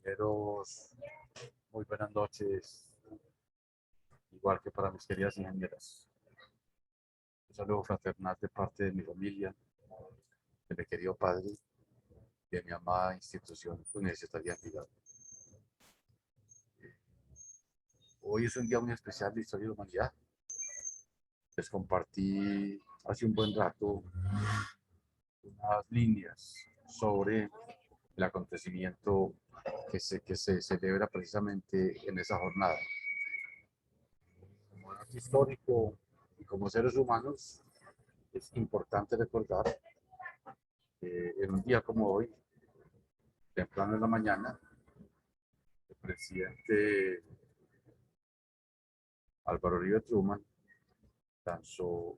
Ingenieros, muy buenas noches, igual que para mis queridas ingenieras. Un saludo fraternal de parte de mi familia, de mi querido padre, de mi amada institución universitaria en Envigado. Hoy es un día muy especial de Historia de la Humanidad. Les compartí hace un buen rato unas líneas sobre el acontecimiento que se celebra precisamente en esa jornada. Como dato histórico y como seres humanos, es importante recordar que en un día como hoy, temprano en la mañana, el presidente Álvaro Uribe Truman lanzó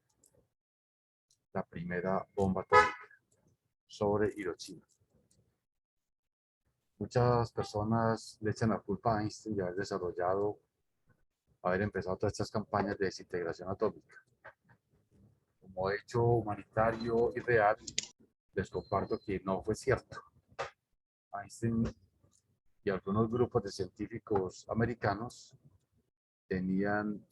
la primera bomba atómica sobre Hiroshima. Muchas personas le echan la culpa a Einstein de haber desarrollado, haber empezado todas estas campañas de desintegración atómica. Como hecho humanitario y real, les comparto que no fue cierto. Einstein y algunos grupos de científicos americanos tenían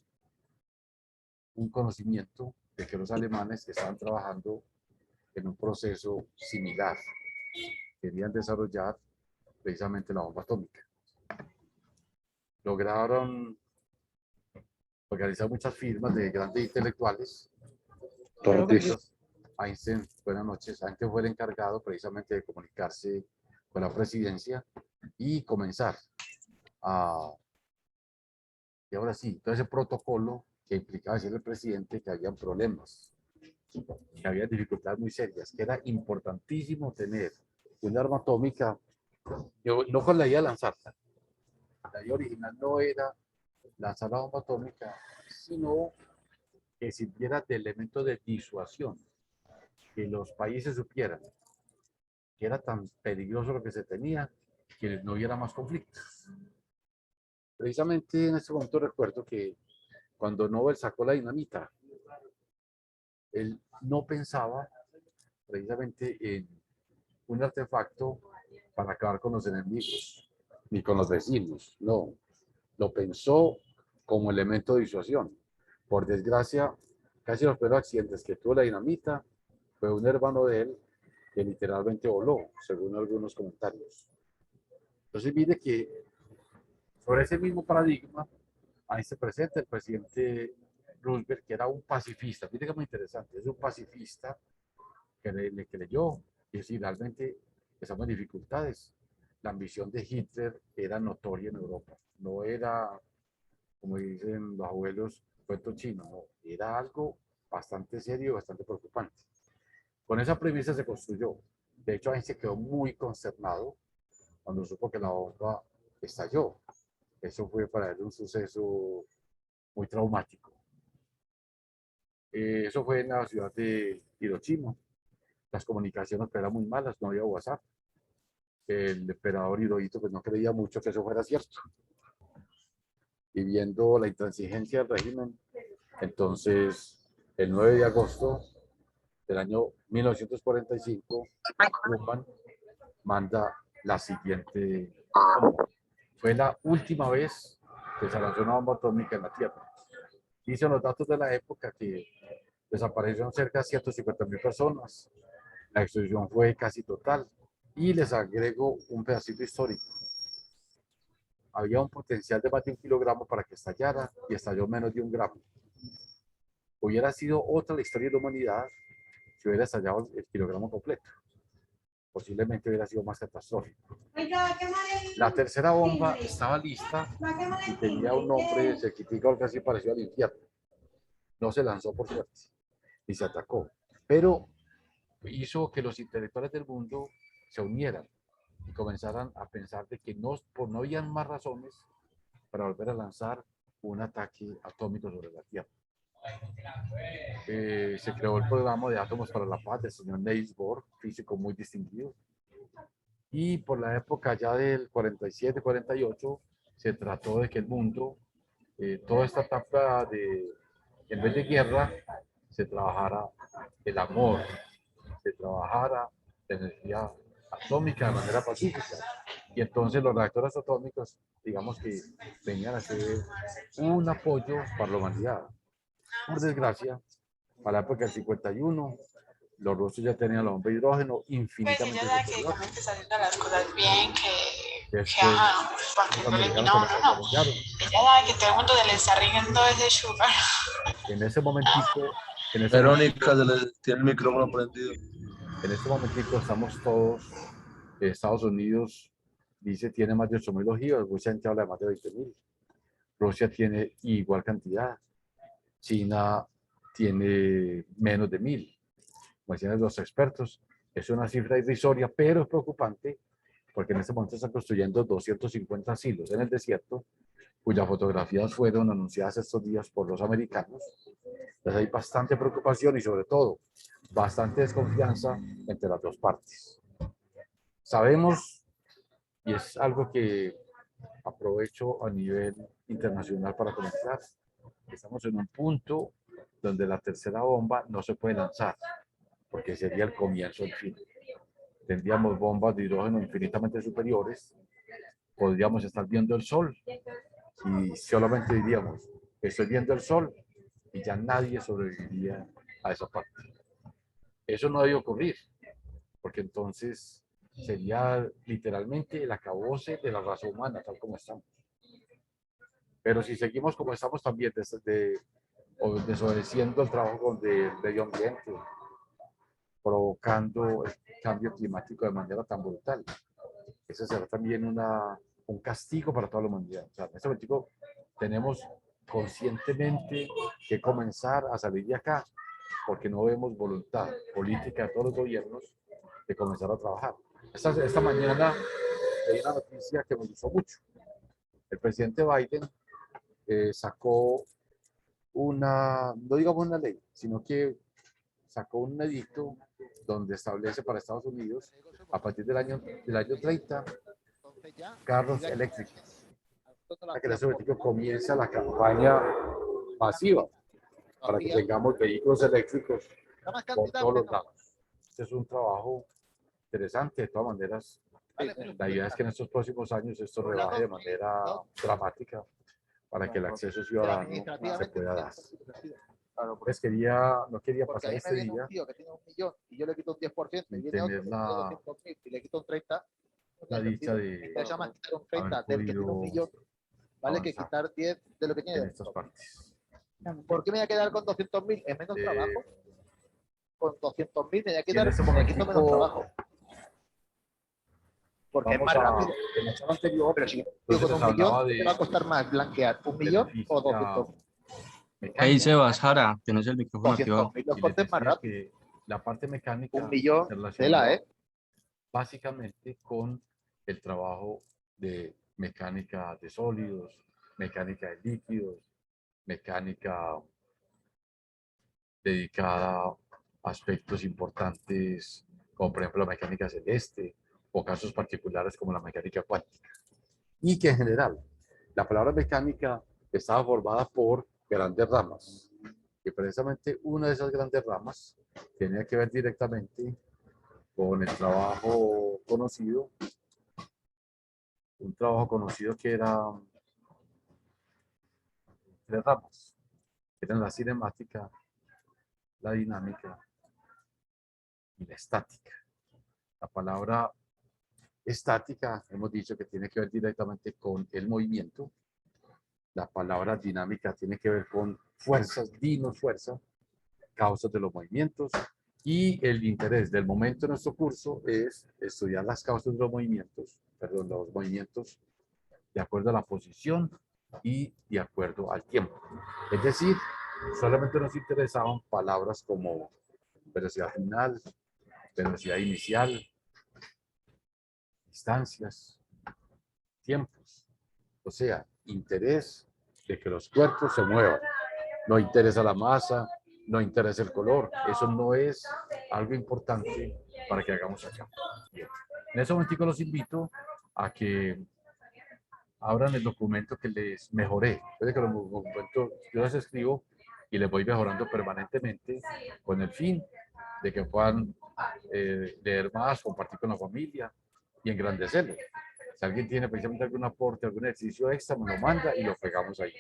un conocimiento de que los alemanes estaban trabajando en un proceso similar. Querían desarrollar precisamente la bomba atómica. Lograron organizar muchas firmas de grandes intelectuales. Pero ellos, Einstein, buenas noches, Einstein fue el encargado precisamente de comunicarse con la presidencia y comenzar a... Y ahora sí, todo ese protocolo que implicaba decirle al presidente que habían problemas, que había dificultades muy serias, que era importantísimo tener un arma atómica, no con la idea de lanzarla. La idea original no era lanzar la bomba atómica, sino que sirviera de elemento de disuasión, que los países supieran que era tan peligroso lo que se tenía, que no hubiera más conflictos. Precisamente en este momento recuerdo que cuando Nobel sacó la dinamita, él no pensaba precisamente en un artefacto para acabar con los enemigos, ni con los vecinos, no. Lo pensó como elemento de disuasión. Por desgracia, casi los primeros accidentes que tuvo la dinamita fue un hermano de él que literalmente voló, según algunos comentarios. Entonces, mire que sobre ese mismo paradigma, ahí se presenta el presidente Roosevelt, que era un pacifista. Mire que muy interesante, es un pacifista que le creyó que si realmente estamos en dificultades. La ambición de Hitler era notoria en Europa, no era, como dicen los abuelos, cuento chino, no, era algo bastante serio y bastante preocupante. Con esa premisa se construyó. De hecho, ahí se quedó muy consternado cuando supo que la bomba estalló. Eso fue para él un suceso muy traumático. Eso fue en la ciudad de Hiroshima. Las comunicaciones eran muy malas, no había WhatsApp. El emperador Hirohito pues no creía mucho que eso fuera cierto. Y viendo la intransigencia del régimen, entonces el 9 de agosto del año 1945, Truman manda la siguiente bomba. Fue la última vez que se lanzó una bomba atómica en la Tierra. Dicen los datos de la época que desaparecieron cerca de 150.000 personas. La destrucción fue casi total. Y les agrego un pedacito histórico. Había un potencial de más de 1 kilogramo para que estallara y estalló menos de 1 gramo. Hubiera sido otra la historia de la humanidad si hubiera estallado el kilogramo completo. Posiblemente hubiera sido más catastrófico. La tercera bomba estaba lista y tenía un nombre certificado casi parecido al infierno. No se lanzó por suerte y se atacó, pero hizo que los intelectuales del mundo se unieran y comenzaran a pensar de que no habían más razones para volver a lanzar un ataque atómico sobre la Tierra. Se creó el programa de átomos para la paz del señor Niels Bohr, físico muy distinguido, y por la época ya del 47-48 se trató de que el mundo, toda esta etapa de, en vez de guerra, se trabajara el amor, se trabajara la energía atómica de manera pacífica. Y entonces los reactores atómicos, digamos que venían a ser un apoyo para la humanidad. Por desgracia, para la época del 51, los rusos ya tenían la bomba de hidrógeno Pues infinitamente ella sabe que superior. como que está haciendo las cosas bien, que Después, ajá, para que los no le... americanos No, se las no, no. desarrollaron. Ella sabe que todo el mundo se le está riendo ese sugar. En ese momentico, en ese Verónica, momentico, tiene el micrófono prendido. en este momentico estamos todos, Estados Unidos dice tiene más de 8.000 ojivas, Rusia habla de más de 20.000. Rusia tiene igual cantidad, China tiene menos de 1.000. Como decían los expertos, es una cifra irrisoria, pero es preocupante porque en este momento están construyendo 250 silos en el desierto, cuyas fotografías fueron anunciadas estos días por los americanos. Entonces hay bastante preocupación y sobre todo bastante desconfianza entre las dos partes. Sabemos, y es algo que aprovecho a nivel internacional para comentar, estamos en un punto donde la tercera bomba no se puede lanzar, porque sería el comienzo del fin. Tendríamos bombas de hidrógeno infinitamente superiores, podríamos estar viendo el sol y solamente diríamos, estoy viendo el sol y ya nadie sobreviviría a esa parte. Eso no debe ocurrir, porque entonces sería literalmente el acabose de la raza humana, tal como estamos. Pero si seguimos como estamos también, desobedeciendo el trabajo del medio ambiente, provocando el cambio climático de manera tan brutal, ese será también un castigo para toda la humanidad. O sea, en este momento tenemos conscientemente que comenzar a salir de acá, porque no vemos voluntad política de todos los gobiernos de comenzar a trabajar. Esta mañana hay una noticia que me gustó mucho. El presidente Biden sacó no digamos una ley, sino que sacó un edicto donde establece para Estados Unidos, a partir del año 30, carros eléctricos. Para que en ese momento comienza la campaña masiva para que tengamos vehículos eléctricos por todos los lados. Este es un trabajo interesante, de todas maneras. La idea es que en estos próximos años esto rebaje de manera dramática para que el acceso ciudadano se pueda dar. Pues no quería pasar este día que tiene 1 millón y yo le quito un 10% y y viene tener otro que tiene 200.000 y le quito un 30, la dicha de entonces llama quitar un haber 30 del que tiene 1 podido millón, vale que avanzar quitar 10 de lo que tiene en de estas partes. ¿Por qué me voy a quedar con 200.000? Es menos trabajo. Con 200.000 me voy a Y en quedar, este me quito menos trabajo. momento Porque es vamos más rápido. en la charla anterior, Pero si yo entonces con les 1 millón, hablaba ¿te va a costar más blanquear 1 de la millón o física 200.000? Hey, mecánica. Sebas, Jara, tienes el micrófono activado. 200.000 los Y les cortes más decía rápido. que la parte mecánica 1 millón se de relaciona la, básicamente con el trabajo de mecánica de sólidos, mecánica de líquidos, mecánica dedicada a aspectos importantes como por ejemplo la mecánica celeste o casos particulares como la mecánica cuántica. Y que en general la palabra mecánica estaba formada por grandes ramas. Y precisamente una de esas grandes ramas tenía que ver directamente con el trabajo conocido, un trabajo conocido que era 3 ramas, que eran la cinemática, la dinámica y la estática. La palabra estática hemos dicho que tiene que ver directamente con el movimiento. La palabra dinámica tiene que ver con fuerzas, fuerza, causas de los movimientos. Y el interés del momento en nuestro curso es estudiar las causas de los movimientos, de acuerdo a la posición y de acuerdo al tiempo. Es decir, solamente nos interesaban palabras como velocidad final, velocidad inicial, distancias, tiempos. O sea, interés de que los cuerpos se muevan. No interesa la masa, no interesa el color. Eso no es algo importante para que hagamos acá. Bien. En ese momento los invito a que abran el documento que les mejoré. Puede que los documentos yo los escribo y les voy mejorando permanentemente con el fin de que puedan leer más, compartir con la familia y engrandecerlo. Si alguien tiene precisamente algún aporte, algún ejercicio extra, me lo manda y lo pegamos ahí.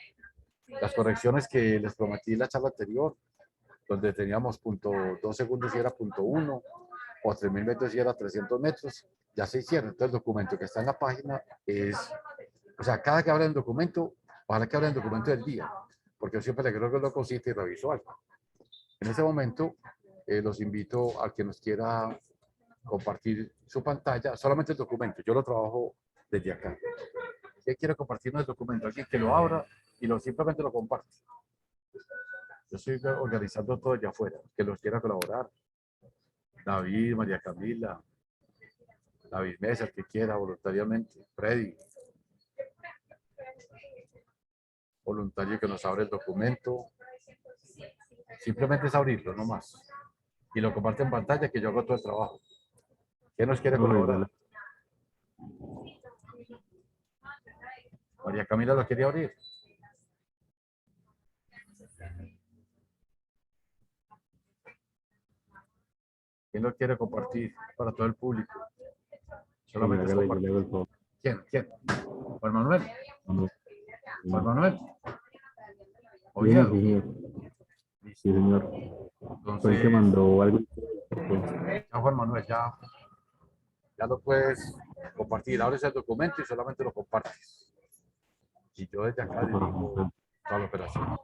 Las correcciones que les prometí en la charla anterior, donde teníamos punto 2 segundos y era punto 1, o 3.000 metros y era 300 metros, ya se hicieron. Entonces el documento que está en la página es, o sea, cada que abra el documento, ojalá que abra el documento del día, porque yo siempre le creo que lo cosita y reviso algo. En ese momento, los invito a que nos quiera compartir su pantalla, solamente el documento, yo lo trabajo desde acá. ¿Qué quiere compartirnos el documento? Alguien que lo abra y simplemente lo comparte. Yo estoy organizando todo allá afuera, que los quiera colaborar. David, María Camila, David Mesa, el que quiera voluntariamente, Freddy. Voluntario que nos abre el documento. Simplemente es abrirlo, no más. Y lo comparte en pantalla que yo hago todo el trabajo. ¿Quién nos quiere colaborar? María Camila lo quería abrir. ¿Quién lo quiere compartir para todo el público? Solamente es compartir. ¿Quién? Juan Manuel. Juan Manuel. Oye. Sí, señor. Entonces, Fue el que mandó algo. ya Juan Manuel, ya lo puedes compartir. Abres el documento y solamente lo compartes. Y yo desde acá dirijo toda la operación.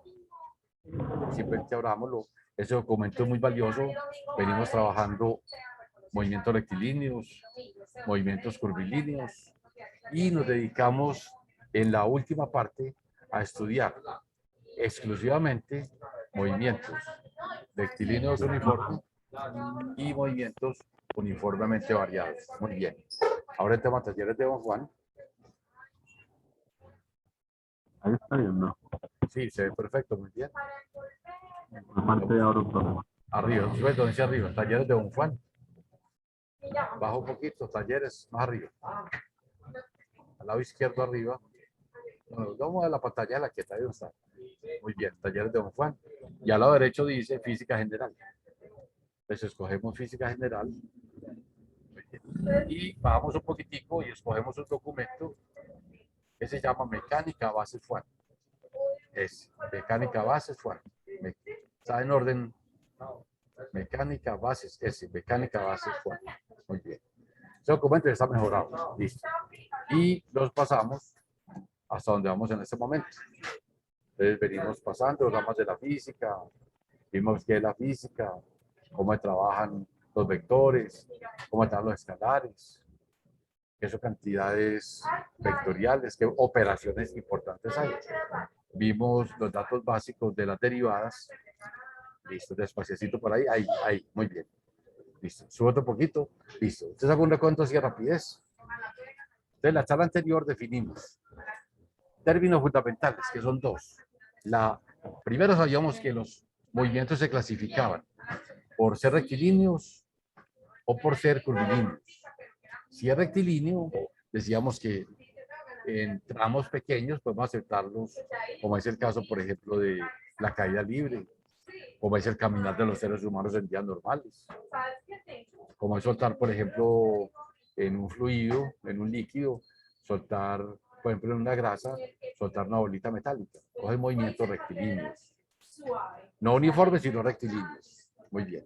Simplemente abrámoslo. Ese documento es muy valioso. Venimos trabajando movimientos rectilíneos, movimientos curvilíneos y nos dedicamos en la última parte a estudiar exclusivamente movimientos rectilíneos uniformes y movimientos uniformemente variados. Muy bien. Ahora el tema talleres de Don Juan. Ahí está bien, ¿no? Sí, se ve perfecto, muy bien. Aparte de ahora un problema. Arriba, sube donde dice arriba, talleres de Don Juan. Baja un poquito, talleres más arriba. Al lado izquierdo arriba. Bueno, vamos a la pantalla de la que está ahí. Está. Muy bien, talleres de Don Juan. Y al lado derecho dice física general. Entonces escogemos física general. Y bajamos un poquitico y escogemos un documento que se llama mecánica base FUAN. Es mecánica bases FUAN. Está en orden. Mecánica bases S, mecánica bases FUAN. Muy bien. Ese documento ya está mejorado. Listo. Y los pasamos hasta donde vamos en este momento. Entonces venimos pasando ramas de la física, vimos qué es la física, cómo trabajan los vectores, cómo trabajan los escalares, qué son cantidades vectoriales, qué operaciones importantes hay. Vimos los datos básicos de las derivadas. Listo, despaciecito por ahí, ahí, muy bien. Listo, sube otro poquito, listo. Entonces hago un recuento así de rapidez. Entonces, en la charla anterior definimos términos fundamentales, que son dos. Primero sabíamos que los movimientos se clasificaban por ser rectilíneos o por ser curvilíneos. Si es rectilíneo, decíamos que en tramos pequeños podemos aceptarlos, como es el caso, por ejemplo, de la caída libre, como es el caminar de los seres humanos en días normales, como es soltar, por ejemplo, en un fluido, en un líquido, soltar, por ejemplo, en una grasa, soltar una bolita metálica. Coge movimientos rectilíneos. No uniformes, sino rectilíneos. Muy bien.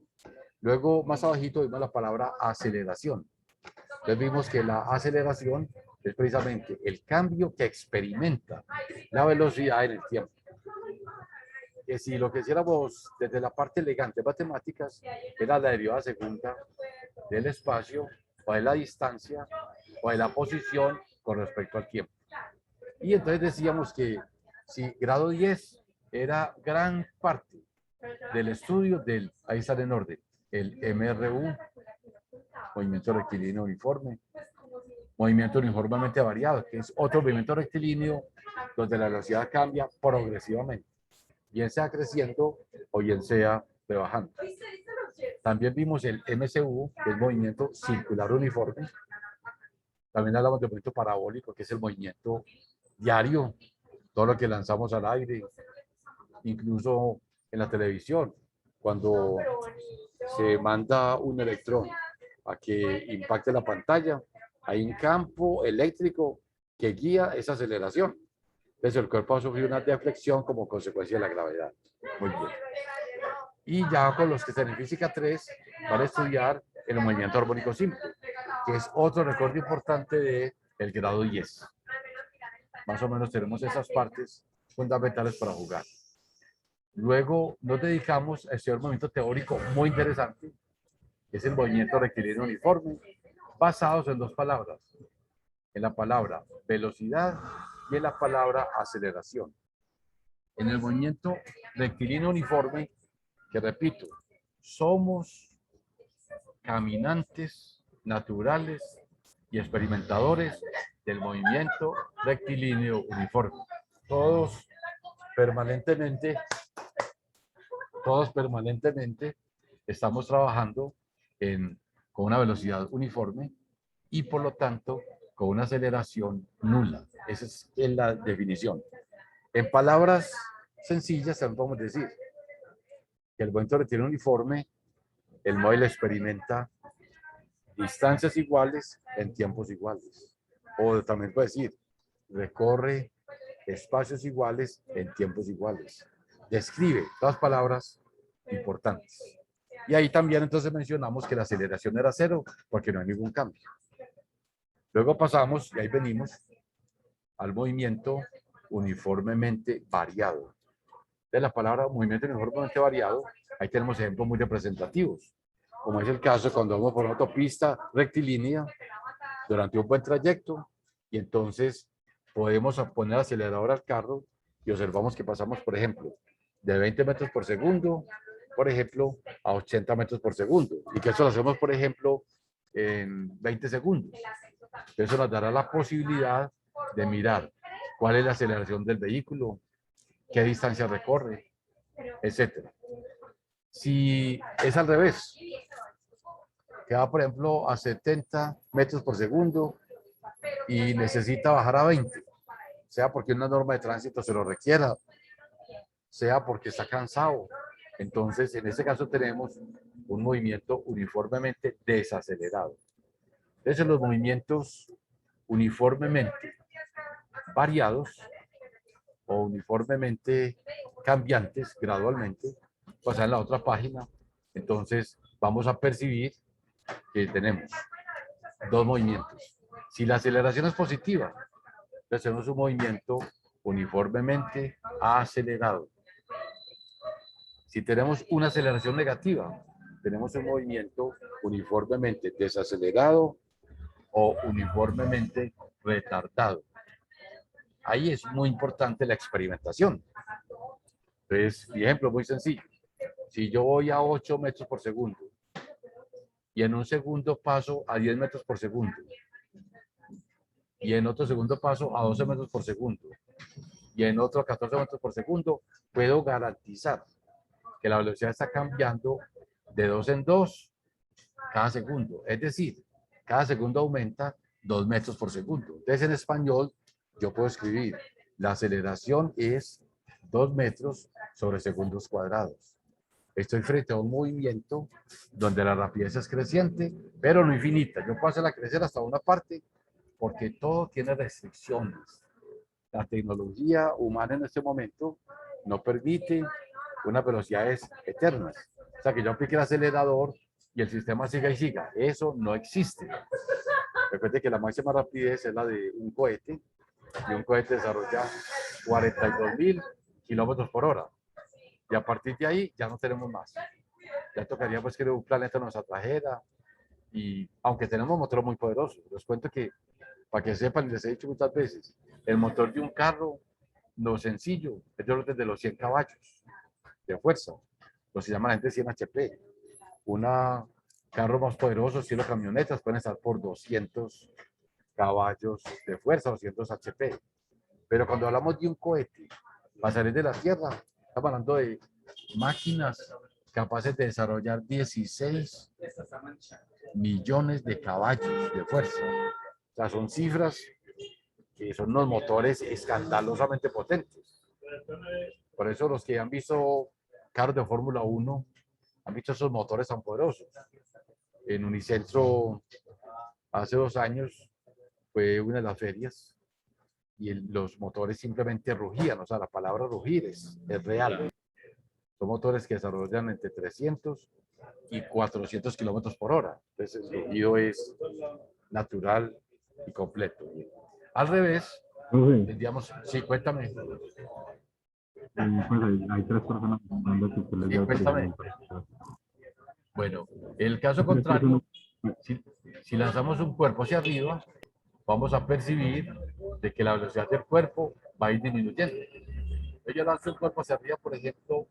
Luego, más abajito, vimos la palabra aceleración. Entonces vimos que la aceleración es precisamente el cambio que experimenta la velocidad en el tiempo. Que si lo que hiciéramos desde la parte elegante de matemáticas era la derivada segunda del espacio o de la distancia o de la posición con respecto al tiempo. Y entonces decíamos que si grado 10 era gran parte del estudio del, ahí está en orden, el MRU, movimiento rectilíneo uniforme, movimiento uniformemente variado, que es otro movimiento rectilíneo donde la velocidad cambia progresivamente, bien sea creciendo o bien sea rebajando. También vimos el MCU, que es movimiento circular uniforme. También hablamos de movimiento parabólico, que es el movimiento diario, todo lo que lanzamos al aire, incluso en la televisión, cuando se manda un electrón a que impacte la pantalla, Hay un campo eléctrico que guía esa aceleración. Entonces el cuerpo va a sufrir una deflexión como consecuencia de la gravedad. Muy bien. Y ya con los que están en física 3 van a estudiar el movimiento armónico simple, que es otro recorte importante del grado 10. Más o menos tenemos esas partes fundamentales para jugar. Luego nos dedicamos a estudiar un movimiento teórico muy interesante, que es el movimiento rectilíneo uniforme, basados en dos palabras, en la palabra velocidad y en la palabra aceleración. En el movimiento rectilíneo uniforme, que repito, somos caminantes naturales y experimentadores del movimiento rectilíneo uniforme. Todos permanentemente estamos trabajando con una velocidad uniforme y por lo tanto con una aceleración nula. Esa es la definición. En palabras sencillas, también podemos decir que el movimiento rectilíneo uniforme, el móvil experimenta distancias iguales en tiempos iguales. O también puede decir, recorre espacios iguales en tiempos iguales. Describe todas palabras importantes. Y ahí también entonces mencionamos que la aceleración era cero porque no hay ningún cambio. Luego pasamos, y ahí venimos, al movimiento uniformemente variado. De la palabra movimiento uniformemente variado, ahí tenemos ejemplos muy representativos, como es el caso cuando vamos por una autopista rectilínea durante un buen trayecto y entonces podemos poner acelerador al carro y observamos que pasamos, por ejemplo, de 20 metros por segundo, por ejemplo, a 80 metros por segundo y que eso lo hacemos, por ejemplo, en 20 segundos. Eso nos dará la posibilidad de mirar cuál es la aceleración del vehículo, qué distancia recorre, etcétera. Si es al revés, que va, por ejemplo, a 70 metros por segundo y necesita bajar a 20, sea porque una norma de tránsito se lo requiera, sea porque está cansado. Entonces, en este caso tenemos un movimiento uniformemente desacelerado. Entonces, los movimientos uniformemente variados o uniformemente cambiantes gradualmente, pasar en la otra página, entonces vamos a percibir que tenemos dos movimientos. Si la aceleración es positiva, entonces tenemos un movimiento uniformemente acelerado. Si tenemos una aceleración negativa, tenemos un movimiento uniformemente desacelerado o uniformemente retardado. Ahí es muy importante la experimentación. Entonces, mi ejemplo muy sencillo. Si yo voy a 8 metros por segundo y en un segundo paso a 10 metros por segundo y en otro segundo paso a 12 metros por segundo y en otro a 14 metros por segundo, puedo garantizar que la velocidad está cambiando de 2 en 2 cada segundo. Es decir, cada segundo aumenta 2 metros por segundo. Entonces, en español, yo puedo escribir, la aceleración es 2 metros sobre segundos cuadrados. Estoy frente a un movimiento donde la rapidez es creciente, pero no infinita. Yo puedo hacerla crecer hasta una parte porque todo tiene restricciones. La tecnología humana en este momento no permite unas velocidades eternas. O sea, que yo aplique el acelerador y el sistema siga y siga. Eso no existe. Recuerde que la máxima rapidez es la de un cohete y un cohete desarrolla 42.000 kilómetros por hora. Y a partir de ahí ya no tenemos más. Ya tocaría pues que un planeta nos atrajera. Y aunque tenemos motores muy poderosos, les cuento que, para que sepan, les he dicho muchas veces, el motor de un carro, lo sencillo, es de orden de los 100 caballos de fuerza. Lo se llama la gente 100 HP. Una carro más poderoso, estilo camionetas, pueden estar por 200 caballos de fuerza, 200 HP. Pero cuando hablamos de un cohete, para salir de la Tierra, estamos hablando de máquinas capaces de desarrollar 16 millones de caballos de fuerza. O sea, son cifras que son unos motores escandalosamente potentes. Por eso los que han visto carros de Fórmula 1 han visto esos motores tan poderosos. En Unicentro, hace 2 años, fue una de las ferias y los motores simplemente rugían, o sea, la palabra rugir es real. Son motores que desarrollan entre 300 y 400 kilómetros por hora. Entonces, el rugido es natural y completo. Al revés, Profe, tendríamos, sí, cuéntame. pues hay tres personas hablando que usted les Sí, dio cuéntame. autorización. Bueno, en el caso Hay tres contrario, personas. si lanzamos un cuerpo hacia arriba, vamos a percibir de que la velocidad del cuerpo va a ir disminuyendo. Yo lanzo un cuerpo hacia arriba, por ejemplo,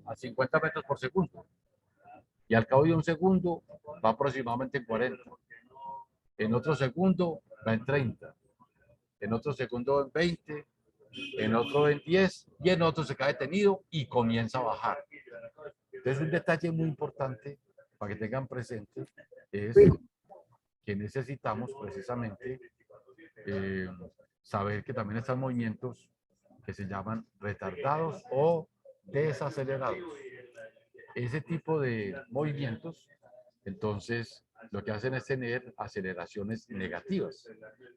a 50 metros por segundo. Y al cabo de un segundo va aproximadamente en 40. En otro segundo va en 30. En otro segundo en 20. En otro en 10. Y en otro se cae detenido y comienza a bajar. Entonces, un detalle muy importante para que tengan presente es que necesitamos precisamente saber que también están movimientos que se llaman retardados o desacelerados. Ese tipo de movimientos, entonces, lo que hacen es tener aceleraciones negativas.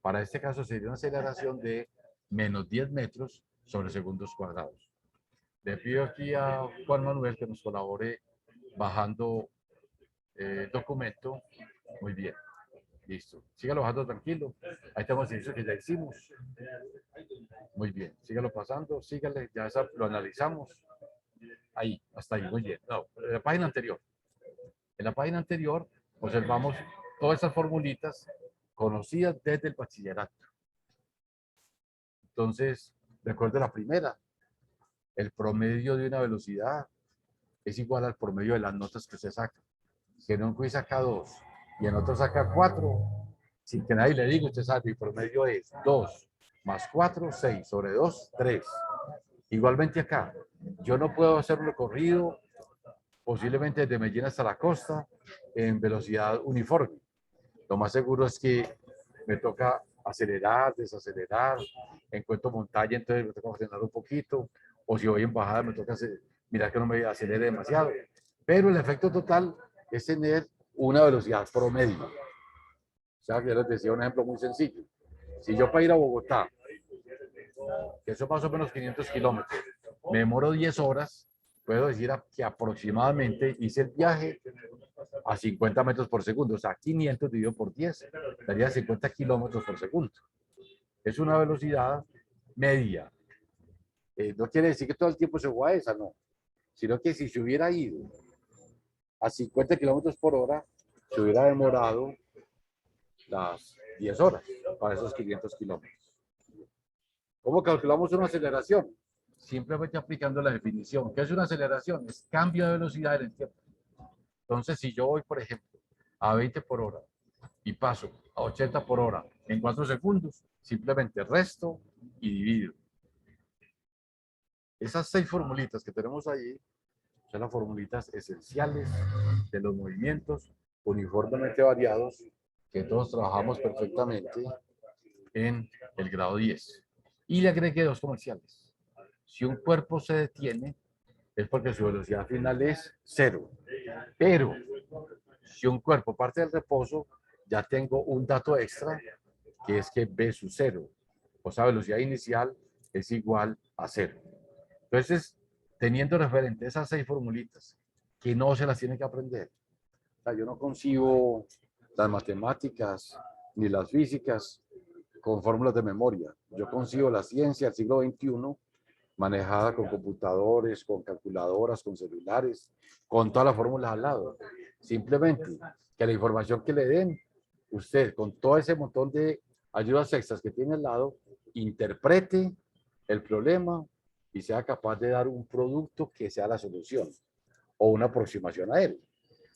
Para este caso sería una aceleración de menos 10 metros sobre segundos cuadrados. Le pido aquí a Juan Manuel que nos colabore bajando el documento. Muy bien. Listo. Sígalo bajando tranquilo. Ahí tenemos el ejercicio que ya hicimos. Muy bien. Sígalo pasando. Sígale. Ya lo analizamos. Ahí. Hasta ahí. Muy bien. No, en la página anterior. En la página anterior observamos todas esas formulitas conocidas desde el bachillerato. Entonces, recuerde la primera. El promedio de una velocidad es igual al promedio de las notas que usted saca. Si en un quiz saca 2 y en otro saca 4, sin que nadie le diga, usted sabe, mi promedio es 2 más 4, 6, sobre 2, 3. Igualmente acá, yo no puedo hacer un recorrido posiblemente desde Medellín hasta la costa en velocidad uniforme. Lo más seguro es que me toca acelerar, desacelerar, encuentro montaña, entonces me toca frenar un poquito, o si voy en bajada me toca mirar que no me acelere demasiado. Pero el efecto total es tener una velocidad promedio. O sea, yo les decía un ejemplo muy sencillo. Si yo para ir a Bogotá, que eso más o menos 500 kilómetros, me demoro 10 horas, puedo decir que aproximadamente hice el viaje a 50 metros por segundo, o sea, 500 dividido por 10, daría 50 kilómetros por segundo. Es una velocidad media. No quiere decir que todo el tiempo se fue a esa, no, sino que si se hubiera ido a 50 kilómetros por hora, se hubiera demorado las 10 horas para esos 500 kilómetros. ¿Cómo calculamos una aceleración? Simplemente aplicando la definición. ¿Qué es una aceleración? Es cambio de velocidad en el tiempo. Entonces, si yo voy, por ejemplo, a 20 por hora y paso a 80 por hora en 4 segundos, simplemente resto y divido. Esas 6 formulitas que tenemos ahí son las formulitas esenciales de los movimientos uniformemente variados que todos trabajamos perfectamente en el grado 10. Y le agregué 2 comerciales. Si un cuerpo se detiene, es porque su velocidad final es 0. Pero si un cuerpo parte del reposo, ya tengo un dato extra, que es que V sub 0, o sea, velocidad inicial es igual a 0. Entonces, teniendo referente esas 6 formulitas, que no se las tiene que aprender. O sea, yo no concibo las matemáticas ni las físicas con fórmulas de memoria. Yo concibo la ciencia del siglo XXI manejada con computadores, con calculadoras, con celulares, con todas las fórmulas al lado. Simplemente que la información que le den, usted con todo ese montón de ayudas extras que tiene al lado, interprete el problema y sea capaz de dar un producto que sea la solución o una aproximación a él.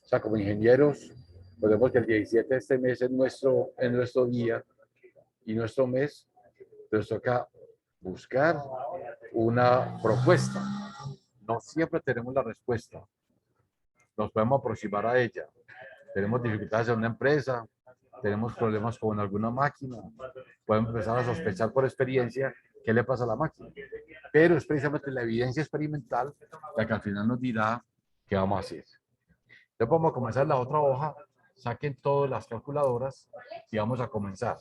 O sea, como ingenieros, podemos que el 17 de este mes es nuestro día y nuestro mes, nos toca buscar una propuesta. No siempre tenemos la respuesta. Nos podemos aproximar a ella. Tenemos dificultades en una empresa, tenemos problemas con alguna máquina, podemos empezar a sospechar por experiencia qué le pasa a la máquina. Pero es precisamente la evidencia experimental la que al final nos dirá qué vamos a hacer. Entonces vamos a comenzar la otra hoja. Saquen todas las calculadoras y vamos a comenzar.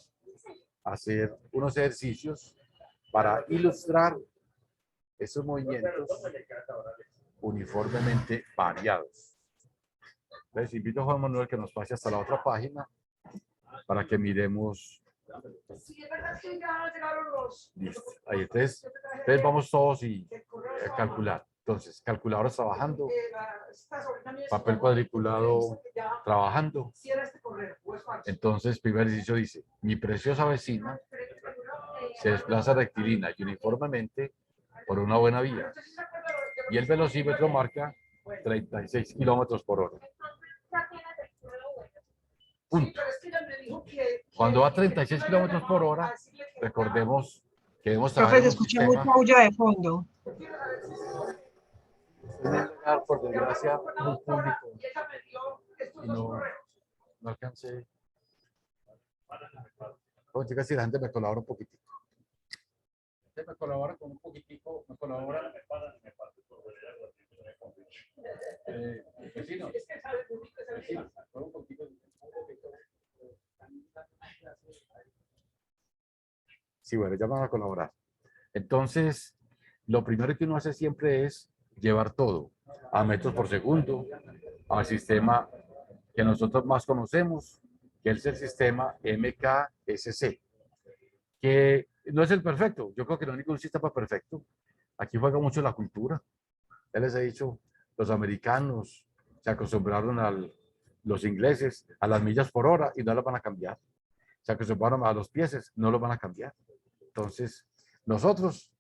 hacer unos ejercicios para ilustrar esos movimientos uniformemente variados. Les invito a Juan Manuel que nos pase hasta la otra página para que miremos. Listo. Ahí entonces vamos todos y calcular. Entonces, calculadoras trabajando, papel cuadriculado trabajando. Entonces, primer ejercicio dice, mi preciosa vecina se desplaza rectilínea y uniformemente por una buena vía. Y el velocímetro marca 36 kilómetros por hora. Punto. Cuando va a 36 kilómetros por hora, recordemos que debemos trabajar Profe, se escucha mucha bulla de fondo. Por desgracia, muy público y no alcancé. Como chicas, si la gente me colabora un poquitico. Me colabora con un poquitico, me colabora. Vecinos, con un poquito. Sí, bueno, ya van a colaborar. Entonces, lo primero que uno hace siempre es llevar todo a metros por segundo, al sistema que nosotros más conocemos, que es el sistema MKSC, que no es el perfecto. Yo creo que no hay ningún sistema perfecto. Aquí juega mucho la cultura. Ya les he dicho, los americanos se acostumbraron los ingleses a las millas por hora y no las van a cambiar. Se acostumbraron a los pieses, no los van a cambiar. Entonces, nosotros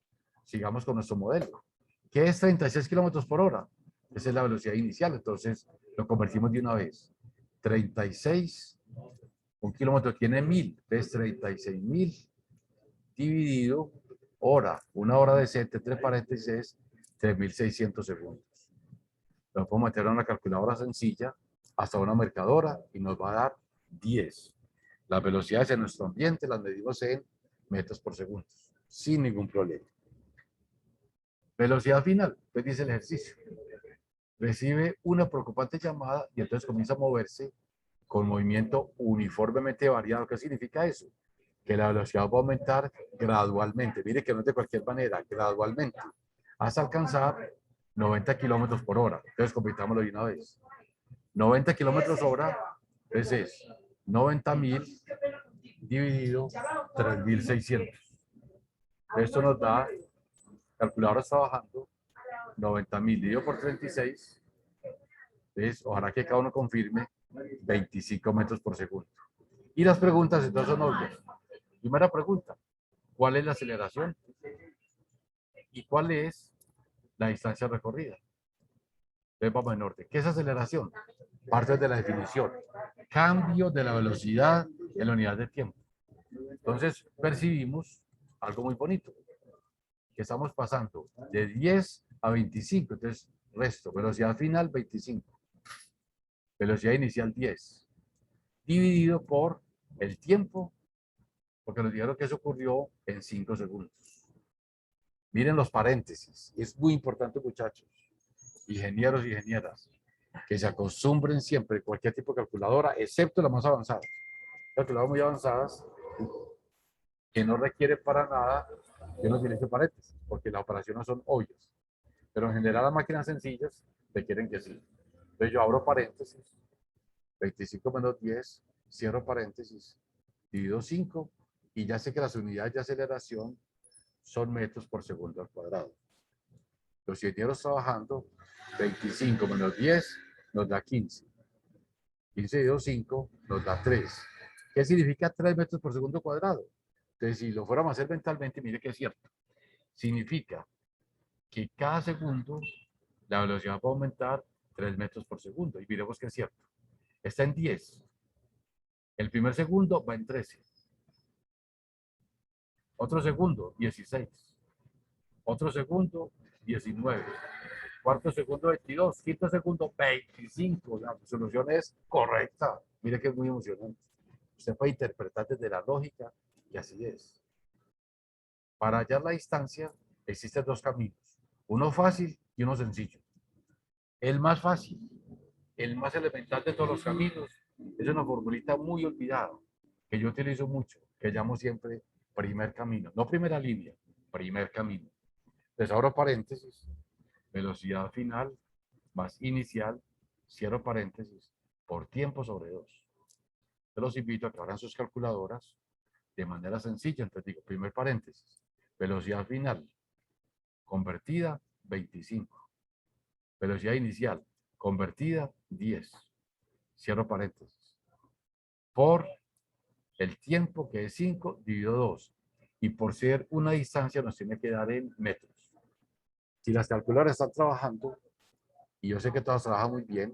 sigamos con nuestro modelo. ¿Qué es 36 kilómetros por hora? Esa es la velocidad inicial, entonces lo convertimos de una vez. 36, un kilómetro tiene 1000, es 36.000 dividido hora. Una hora decente, entre paréntesis, 3.600 segundos. Lo podemos meter a una calculadora sencilla, hasta una marcadora, y nos va a dar 10. Las velocidades en nuestro ambiente las medimos en metros por segundo, sin ningún problema. Velocidad final, pues dice el ejercicio. Recibe una preocupante llamada y entonces comienza a moverse con movimiento uniformemente variado. ¿Qué significa eso? Que la velocidad va a aumentar gradualmente. Mire que no es de cualquier manera, gradualmente, hasta alcanzar 90 kilómetros por hora. Entonces, convirtámoslo de una vez. 90 kilómetros hora, entonces es 90.000 dividido 3.600. Esto nos da, calculadoras trabajando, 90.000 dividido por 36. Entonces, ojalá que cada uno confirme 25 metros por segundo. Y las preguntas entonces son obvias. Primera pregunta, ¿cuál es la aceleración? ¿Y cuál es la distancia recorrida? Entonces vamos en orden. ¿Qué es aceleración? Parte de la definición. Cambio de la velocidad en la unidad de tiempo. Entonces percibimos algo muy bonito. Que estamos pasando de 10 a 25. Entonces resto. Velocidad final 25. Velocidad inicial 10. Dividido por el tiempo. Porque nos dijeron que eso ocurrió en 5 segundos. Miren los paréntesis. Es muy importante, muchachos. Ingenieros y ingenieras, que se acostumbren siempre a cualquier tipo de calculadora, excepto las más avanzadas. Calculadoras muy avanzadas que no requieren para nada que uno utilice paréntesis, porque las operaciones son obvias. Pero en general las máquinas sencillas requieren que sí. Entonces yo abro paréntesis, 25 menos 10, cierro paréntesis, divido 5, y ya sé que las unidades de aceleración son metros por segundo al cuadrado. Los ingenieros trabajando, 25 menos 10 nos da 15. 15 dividido 5 nos da 3. ¿Qué significa 3 metros por segundo cuadrado? Entonces, si lo fuéramos a hacer mentalmente, mire que es cierto. Significa que cada segundo la velocidad va a aumentar 3 metros por segundo. Y miremos que es cierto. Está en 10. El primer segundo va en 13. Otro segundo, 16. Otro segundo, 19. Cuarto segundo, 22. Quinto segundo, 25. La solución es correcta. Mire que es muy emocionante. Usted puede interpretar desde la lógica y así es. Para hallar la distancia existen dos caminos. Uno fácil y uno sencillo. El más fácil, el más elemental de todos los caminos, es una formulita muy olvidada. que yo utilizo mucho, que llamo siempre primer camino, no primera línea, primer camino. Entonces abro paréntesis, velocidad final más inicial, cierro paréntesis, por tiempo sobre 2. Yo los invito a que abran sus calculadoras de manera sencilla. Entonces digo, primer paréntesis, velocidad final convertida, 25. Velocidad inicial convertida, 10. Cierro paréntesis. Por el tiempo, que es 5, divido 2. Y por ser una distancia nos tiene que dar en metros. Si las calculadoras están trabajando, y yo sé que todas trabajan muy bien,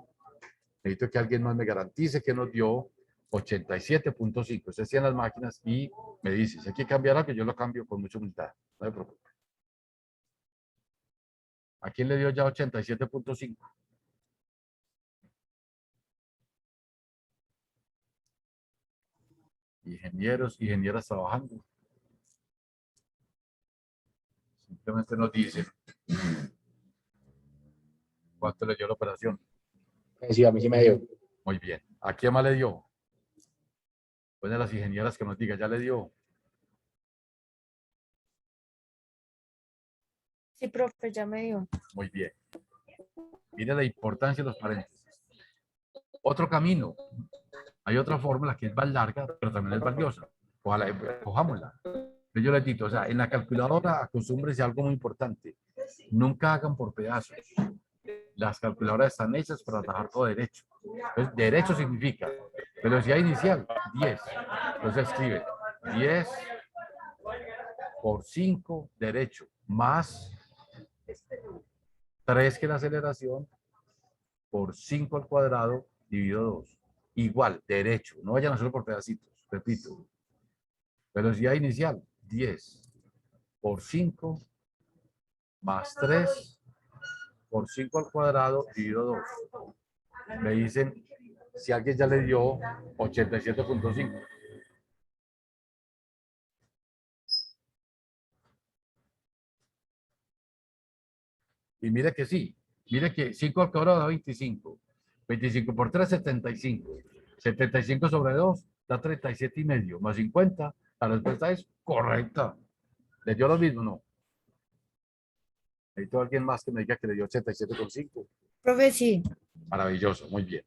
necesito que alguien más me garantice que nos dio 87.5. Usted está en las máquinas y me dice, si hay que cambiar algo, yo lo cambio con mucha humildad. No me preocupe. ¿A quién le dio ya 87.5? Ingenieros, ingenieras trabajando. Simplemente nos dicen cuánto le dio la operación. Sí, a mí sí me dio. Muy bien. ¿A quién más le dio? Pues de las ingenieras que nos diga, ya le dio. Sí, profe, ya me dio. Muy bien. Mire la importancia de los paréntesis. Otro camino. Hay otra fórmula que es más larga, pero también es valiosa. Ojalá, cojámosla. Yo les digo, o sea, en la calculadora acostúmbrense a algo muy importante. Nunca hagan por pedazos. Las calculadoras están hechas para trabajar todo derecho. Entonces, derecho significa velocidad inicial, 10. Entonces escribe 10 por 5 derecho, más 3 que la aceleración, por 5 al cuadrado, dividido 2. Igual, derecho. No vayan a hacerlo por pedacitos. Repito. Velocidad inicial, 10 por 5 más 3 por 5 al cuadrado, dividido 2. Me dicen si alguien ya le dio 87.5. Y mire que sí. Mire que 5 al cuadrado da 25. 25 por 3, 75. 75 sobre 2 da 37,5. Más 50. La respuesta es correcta. ¿Le dio lo mismo? No. Necesito a alguien más que me diga que le dio 87.5. Profe, sí. Maravilloso, muy bien.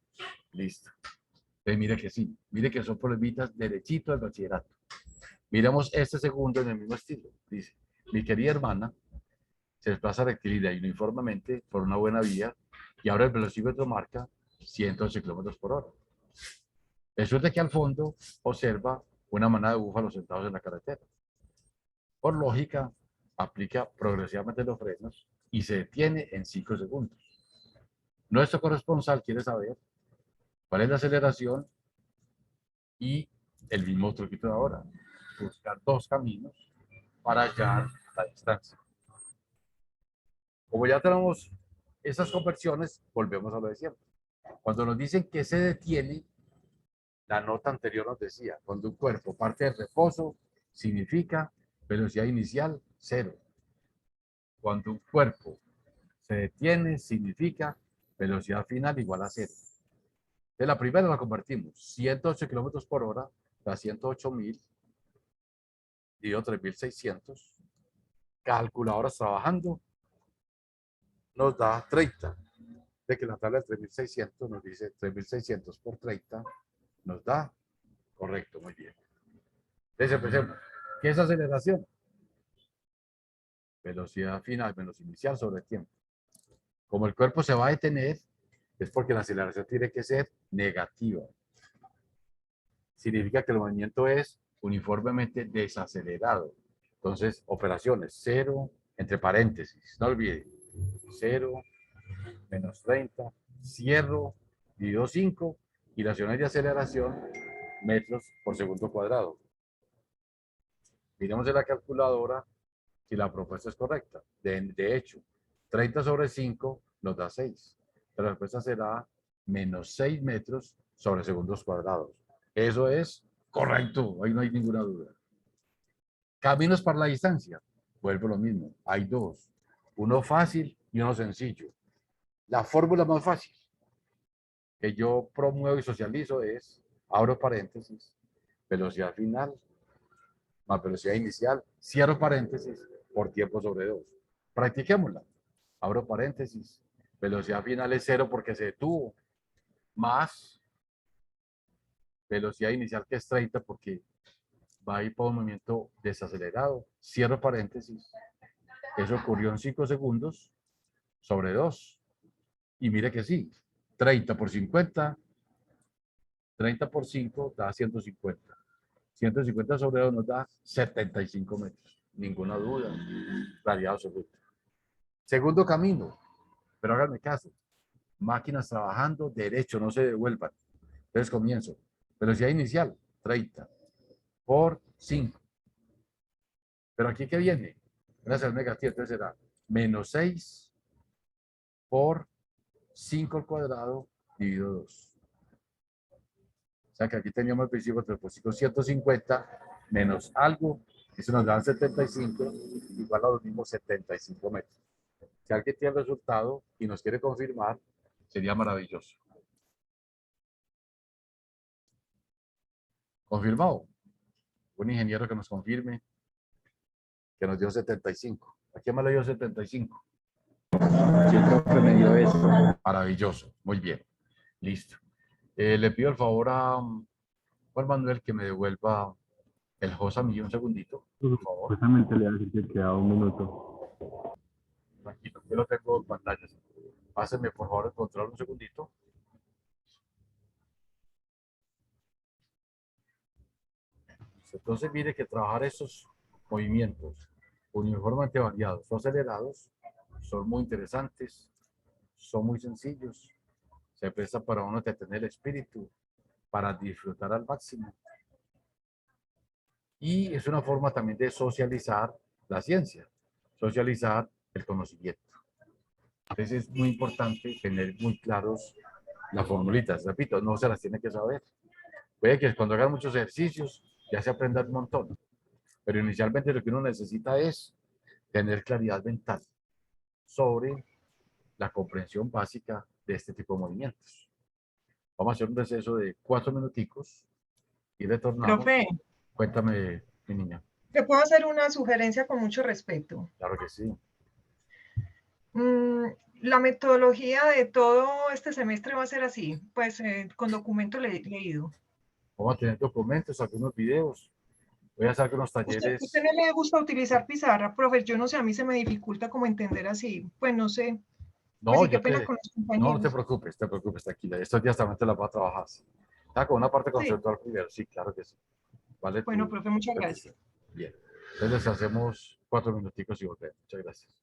Listo. Entonces, mire que sí. Mire que son problemitas derechito del bachillerato. Miremos este segundo en el mismo estilo. Dice, mi querida hermana se desplaza rectilínea y uniformemente por una buena vía y ahora el velocímetro marca 111 kilómetros por hora. Resulta que al fondo observa una manada de búfalos sentados en la carretera. Por lógica, aplica progresivamente los frenos y se detiene en 5 segundos. Nuestro corresponsal quiere saber cuál es la aceleración y el mismo truquito de ahora. Buscar 2 caminos para hallar la distancia. Como ya tenemos esas conversiones, volvemos a lo de siempre. Cuando nos dicen que se detiene, la nota anterior nos decía, cuando un cuerpo parte del reposo, significa velocidad inicial 0. Cuando un cuerpo se detiene, significa velocidad final igual a 0. De la primera la convertimos. 108 kilómetros por hora da 108.000. Dividido 3.600. Calculadoras trabajando. Nos da 30. De que la tabla de 3.600 nos dice 3.600 por 30 nos da, correcto, muy bien. Entonces empecemos. ¿Qué es aceleración? Velocidad final menos inicial sobre tiempo. Como el cuerpo se va a detener, es porque la aceleración tiene que ser negativa. Significa que el movimiento es uniformemente desacelerado. Entonces, operaciones, 0, entre paréntesis, no olviden, 0, menos 30, cierro, divido 5, y la unidad de aceleración, metros por segundo cuadrado. Miremos en la calculadora si la propuesta es correcta. De hecho, 30 sobre 5 nos da 6. La respuesta será menos 6 metros sobre segundos cuadrados. Eso es correcto, ahí no hay ninguna duda. Caminos para la distancia. Vuelvo lo mismo, hay 2. Uno fácil y uno sencillo. La fórmula más fácil que yo promuevo y socializo es, abro paréntesis, velocidad final más velocidad inicial, cierro paréntesis, por tiempo sobre 2. Practiquémosla. Abro paréntesis, velocidad final es 0 porque se detuvo, más velocidad inicial que es 30 porque va a ir por un movimiento desacelerado. Cierro paréntesis. Eso ocurrió en 5 segundos sobre 2. Y mire que sí, 30 por 50, 30 por 5 da 150. 150 sobre 2 nos da 75 metros. Ninguna duda. Claridad absoluta. Segundo camino. Pero háganme caso. Máquinas trabajando derecho, no se devuelvan. Entonces comienzo. Velocidad inicial, 30 por 5. Pero aquí, ¿qué viene? Gracias al negativo, entonces será menos 6 por 5 al cuadrado dividido 2. O sea que aquí teníamos al principio 3 por 5, 150 menos algo, eso nos da 75, igual a los mismos 75 metros. Si alguien tiene el resultado y nos quiere confirmar, sería maravilloso. Confirmado. Un ingeniero que nos confirme que nos dio 75. ¿A quién me le dio 75? Yo creo que me dio eso. Maravilloso. Muy bien. Listo. Le pido el favor a Juan Manuel que me devuelva el host a mí un segundito, por favor. Justamente le voy a decir que queda un minuto. Tranquilo, yo lo tengo en pantalla. Pásenme por favor el control un segundito. Entonces mire que trabajar esos movimientos uniformemente variados o acelerados son muy interesantes, son muy sencillos, se presta para uno tener el espíritu, para disfrutar al máximo. Y es una forma también de socializar la ciencia, socializar el conocimiento. Entonces es muy importante tener muy claros las formulitas. Repito, no se las tiene que saber. Puede que cuando hagan muchos ejercicios ya se aprenda un montón. Pero inicialmente lo que uno necesita es tener claridad mental sobre la comprensión básica de este tipo de movimientos. Vamos a hacer un receso de 4 minuticos y retornamos. Profe, Cuéntame, mi niña. ¿le puedo hacer una sugerencia con mucho respeto? Claro que sí. La metodología de todo este semestre va a ser así, pues con documento leído. Vamos a tener documentos, algunos videos. Voy a hacer algunos talleres. ¿Usted no le gusta utilizar pizarra, profe? Yo no sé, a mí se me dificulta como entender así. Pues no sé. No, Pues sí, qué yo pena te, con los no, compañeros. no te preocupes, tranquila. Estos días también te las voy a trabajar. Está con una parte Sí. conceptual primero, sí, claro que sí. Vale, Bueno, profe, muchas petición. gracias. Bien. Entonces hacemos 4 minuticos y volvemos. Muchas gracias.